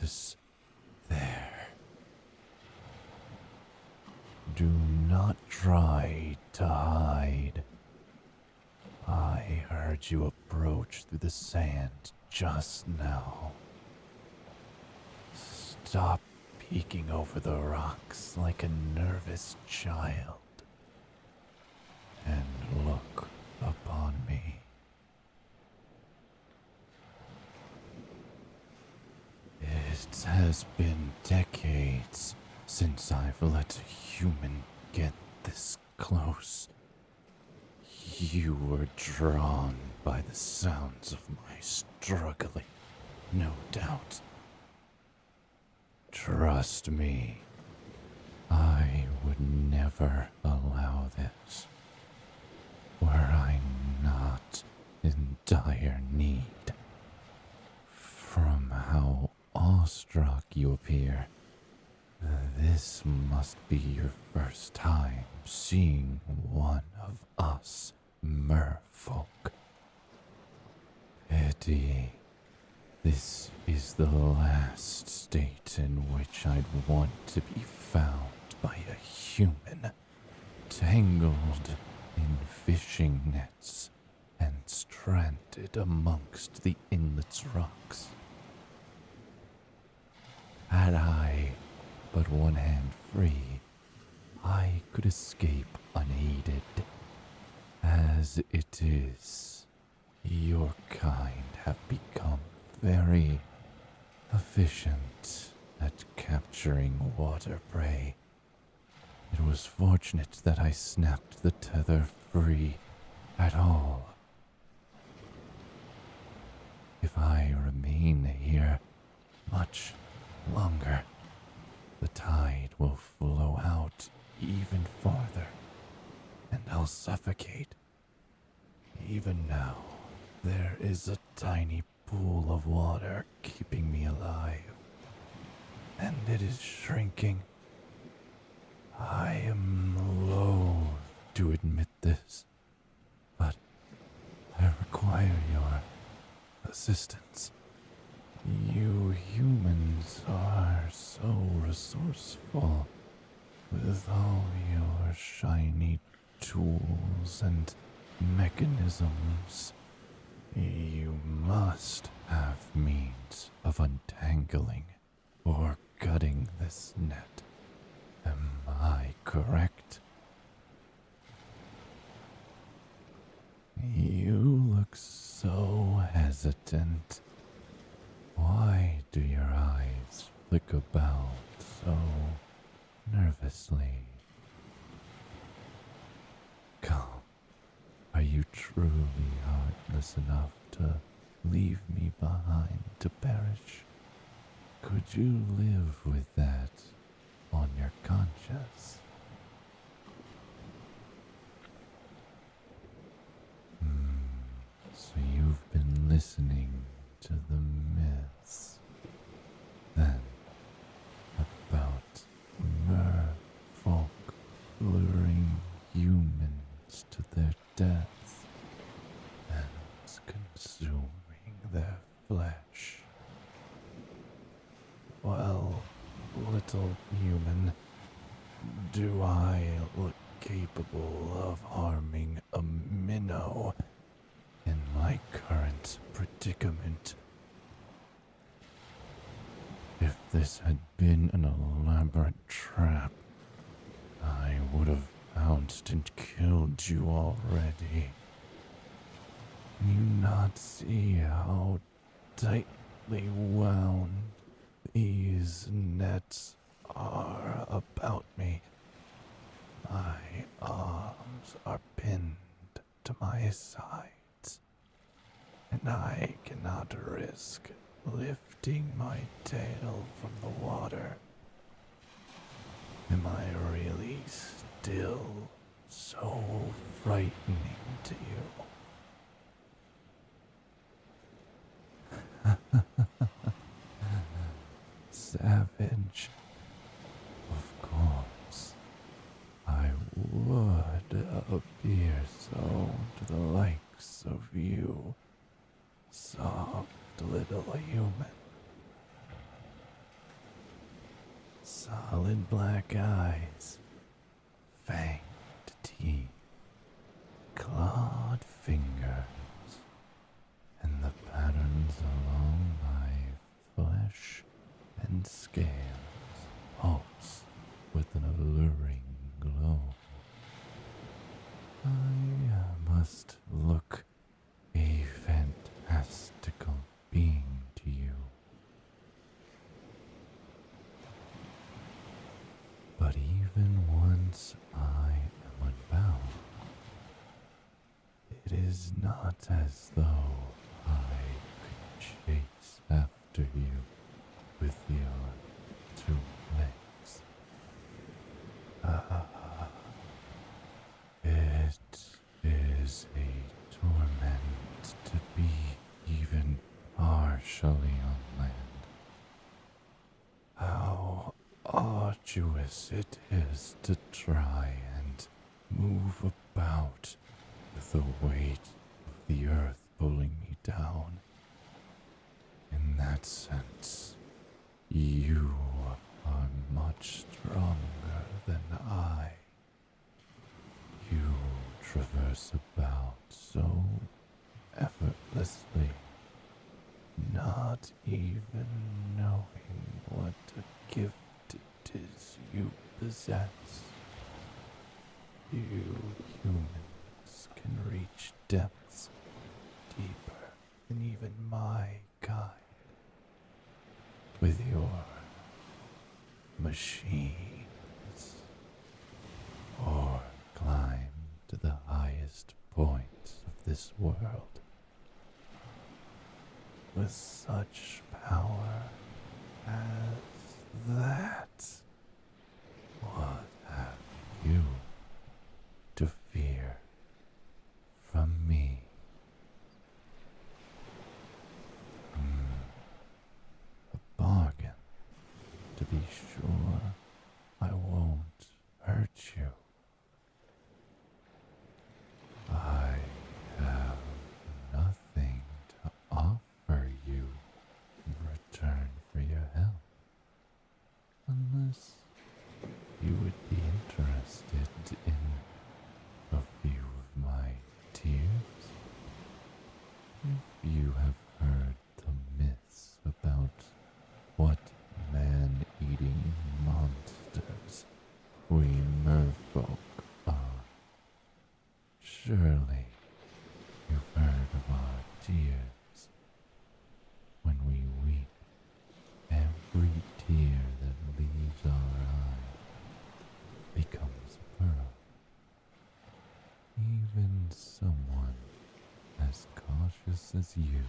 is there. Do not try to hide. I heard you approach through the sand just now. Stop peeking over the rocks like a nervous child and look upon me. It has been decades since I've let a human get this close. You were drawn by the sounds of my struggling, no doubt. Trust me, I would never allow this. Were I not in dire need. From how awestruck you appear, this must be your first time seeing one of us merfolk. Pity. This is the last state in which I'd want to be found by a human, tangled in fishing nets and stranded amongst the inlet's rocks. Had I but one hand free, I could escape unaided. As it is, your kind have become very efficient at capturing water prey. It was fortunate that I snapped the tether free at all. If I remain here much longer, the tide will flow out even farther, and I'll suffocate. Even now, there is a tiny pool of water keeping me alive, and it is shrinking. I am loath to admit this, but I require your assistance. You humans are so resourceful with all your shiny tools and mechanisms. You must have means of untangling or cutting this net. Am I correct? You look so hesitant. Why do your eyes flick about so nervously? Come. Are you truly heartless enough to leave me behind to perish? Could you live with that on your conscience? So you've been listening to the myths, then, about merfolk luring humans to their death and consuming their flesh. Well, little human, do I look capable of harming a minnow in my current predicament? If this had been an elaborate trap, I would have pounced and killed you already. Can you not see how tightly wound these nets are about me? My arms are pinned to my sides, and I cannot risk lifting my tail from the water. Am I really still so frightening to you? Savage. Of course, I would appear so to the likes of you, soft little human. solid black eyes, fanged teeth, clawed fingers, and the patterns along my flesh and scales pulse with an alluring glow. I must look a fantastical being to you. But even once I am unbound, it is not as though I could chase after you with your two legs. It is a torment to be even partially on land. How arduous it is to try and move about with the weight of the earth pulling me down. In that sense, you are much stronger than I. You traverse about so effortlessly, not even knowing what a gift it is you possess. You humans can reach depths deeper than even my kind. With your machines, or climb to the highest points of this world. With such power as that, what have you to fear from me? A bargain, to be sure. I won't hurt you. I have nothing to offer you in return for your help, unless you would be interested in a few of my tears. If you have heard the myths about what man-eating monsters we merfolk are, surely you've heard of our tears. When we weep, every tear that leaves our eye becomes a pearl. Even someone as cautious as you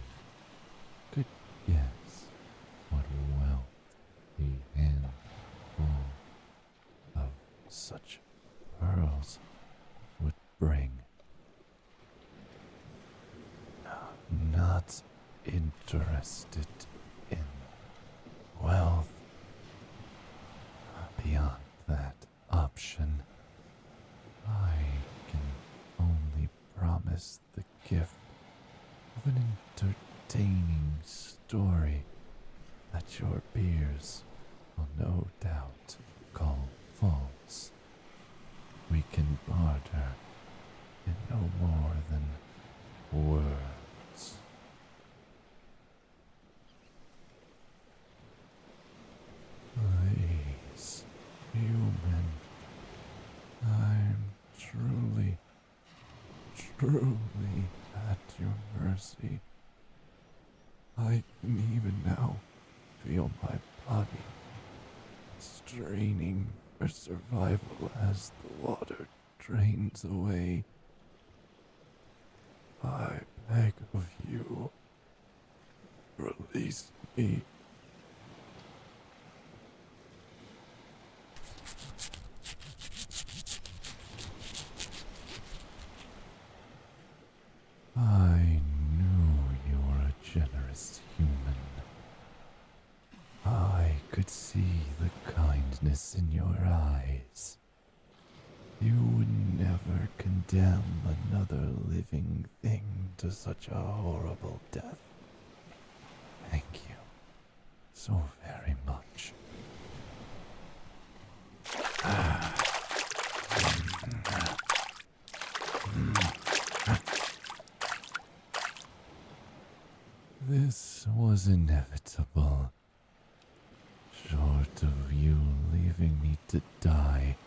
could guess what wealth a handful of such pearls would bring. Not interested in wealth. Beyond that option, I can only promise the gift of an entertaining story that your peers will no doubt call false. We can barter in no more than words. Please, human, I'm truly at your mercy. I can even now feel my body straining for survival as the water drains away. I beg of you, release me. I knew you were a generous human. I could see the kindness in your eyes. You would never condemn another living thing to such a horrible death. Thank you so very much. was inevitable. Short of you leaving me to die,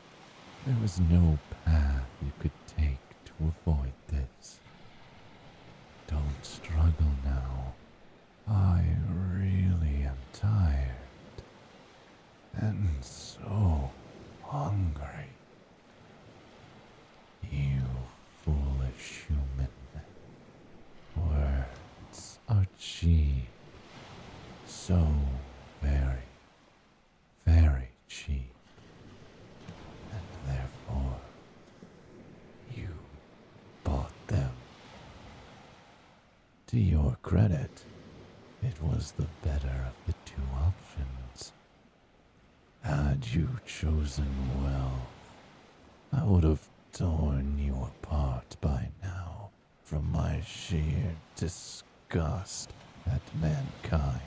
there was no path you could take to avoid this. Don't struggle now. I really am tired. And so hungry. You foolish human. Words are cheap. So very, very cheap. And therefore, you bought them. To your credit, it was the better of the two options. Had you chosen wealth, I would have torn you apart by now from my sheer disgust at mankind's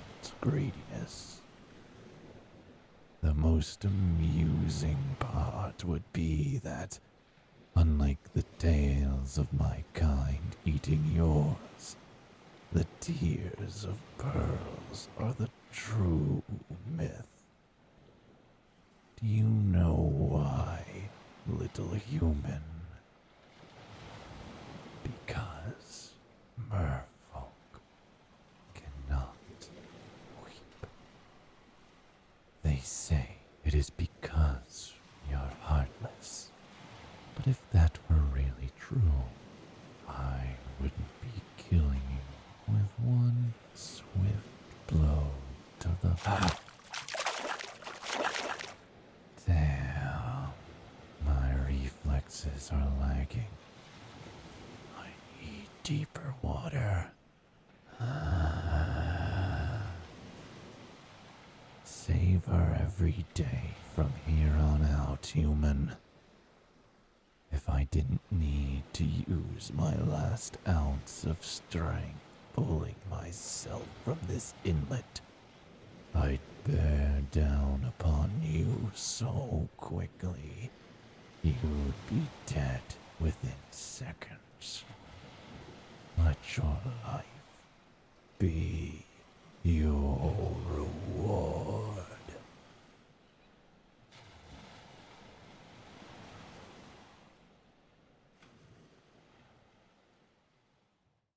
greediness. The most amusing part would be that, unlike the tales of my kind eating yours, the tears of pearls are the true myth. Do you know why, little human? Because merfolk cannot weep. They say it is because you're heartless. But if that were really true, I wouldn't be killing you with one swift blow to the heart. Damn, my reflexes are lagging. I need deeper water. Savor every day from here on out, human. If I didn't need to use my last ounce of strength pulling myself from this inlet, I'd bear down upon you so quickly, you'd be dead within seconds. Let your life be